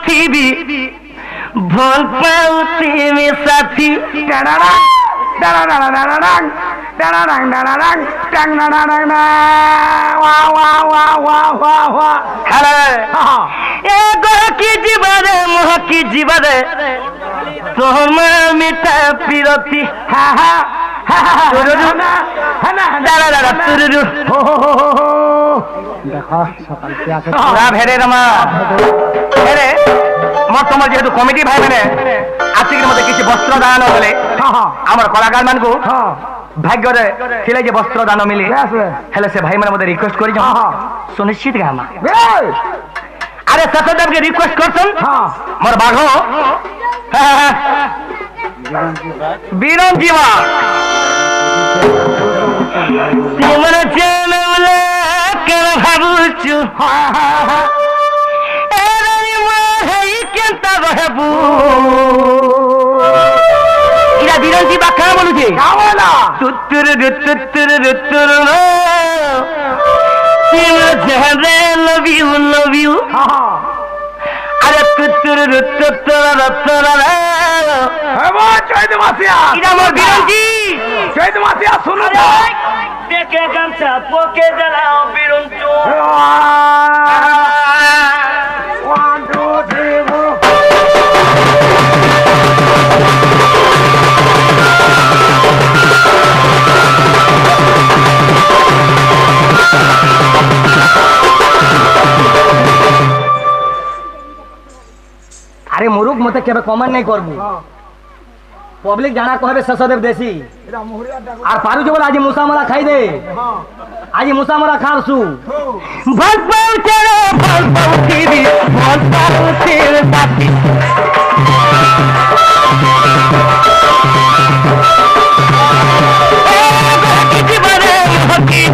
पृथ्वी भोल पाउती में साथी की जीवरे मोह की जीवरे তোমার মিঠা পিরতি তোমার যেহেতু কমিটি ভাই মানে আজকের মধ্যে কিছু বস্ত্র দান হলে আমার কলাকার মানকু ভাগ্যরে ଥିଲେ যে বস্ত্র দান মিলি হেলে সে ভাই মানে মধ্যে রিকোয়েস্ট করি সুনিশ্চিত গামা আরে সতদেবকে রিকোয়েস্ট করছেন মোর বাঘ বিরঞ্জিমা তোমার চেনলে কেন ভাবুছু এরানি মাই কেনতা রহবু ইরা বিরঞ্জিমা কেন বলুছে কাওলা তুত্তুর তুত্তুর তুত্তুর তোমার চেনলে love you আরে তুত্তুর তুত্তুর তুত্তুর চৈত মাসিয়া এটা আমার বিরঞ্জি চৈত মাসিয়া শুনো দেখে গামছা পোকে জ্বালাও বিরঞ্জু 1 2 3 আরে মুরুখ মতে কেবে কমেন্ট নাই করবু পব্লিক জানা কহবে শশদেব দেশি আর পারু যে বলে আজি মুসা মারা খাই দে আজি মুসা মারা খাওছু ভাল পাও তেরে ভাল পাও টিভি ভাল পাও তেরে সাথী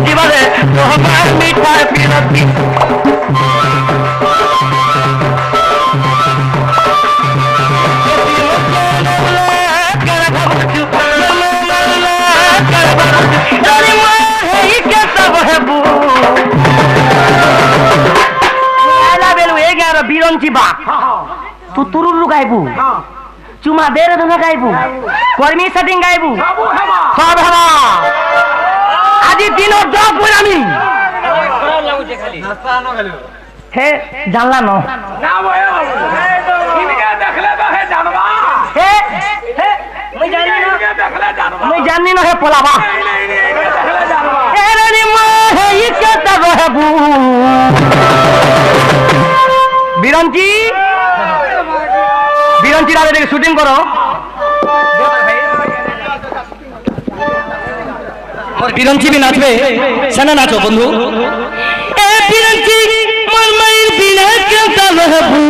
জীবনে তোমার মিঠা পিরতি বিরঞ্চি বাপ তু তুরুরু গাইবু চুমা বেরে ধুনা গাইবু কর্মী সেটিং গাইবু সব হবা আজি দিনত জব কই আমি হে জানলা ন না বয় ইনকে দেখলে তো হে জানবা হে হে মই জানি না হে পলাবা এরানি মা হে ইকতা রহবু বিরঞ্চি বিরঞ্চি রাতে দেখে শুটিং করো বিরঞ্চি भी नाचবে সেনা নাচো বন্ধু এ বিরঞ্চি মন মায়ের বিনা কেতা রহবু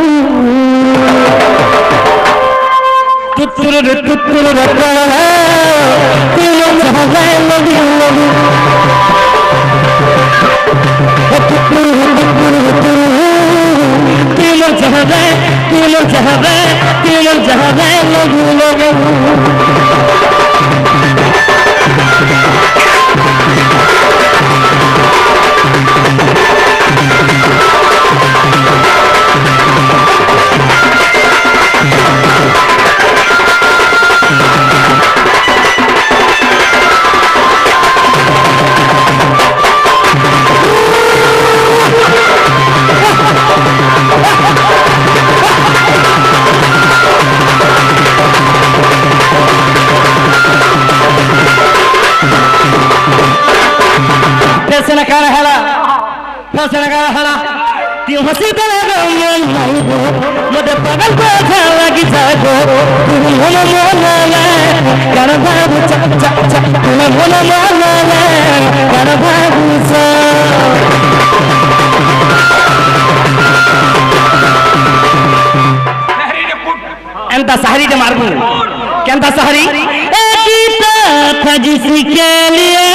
তুতুর তুতুর রকা তুলো জাহাই লবি লবি তুলো জাহাই তুলো জাহাই তুলো জাহাই লবি লবি क्यों हंसी बना मुझे पगल को अच्छा लगी जागो तुम होना मोना कर बाबू चक चक चक तुम होना मोना कर बाबू सा एंता सहारी के मार्गू केंता सहारी एक था जिसके लिए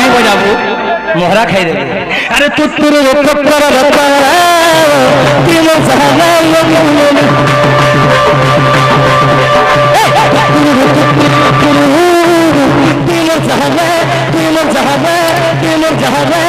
नहीं बजाबू मोहरा खाई देबे अरे तुतुर रपर रपर दिल जहाना दिल जहाना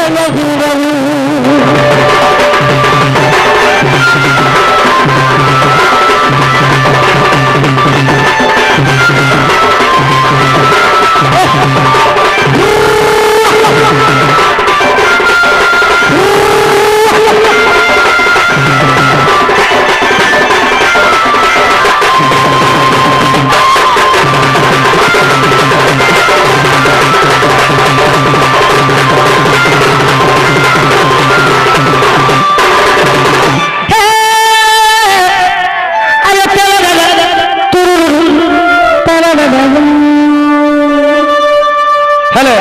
हेलो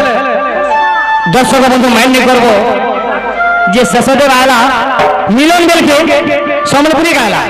दर्शक बंधु माइंड नहीं करबो जे शेषदेव आला मिलन बेल के समलपुरी गाला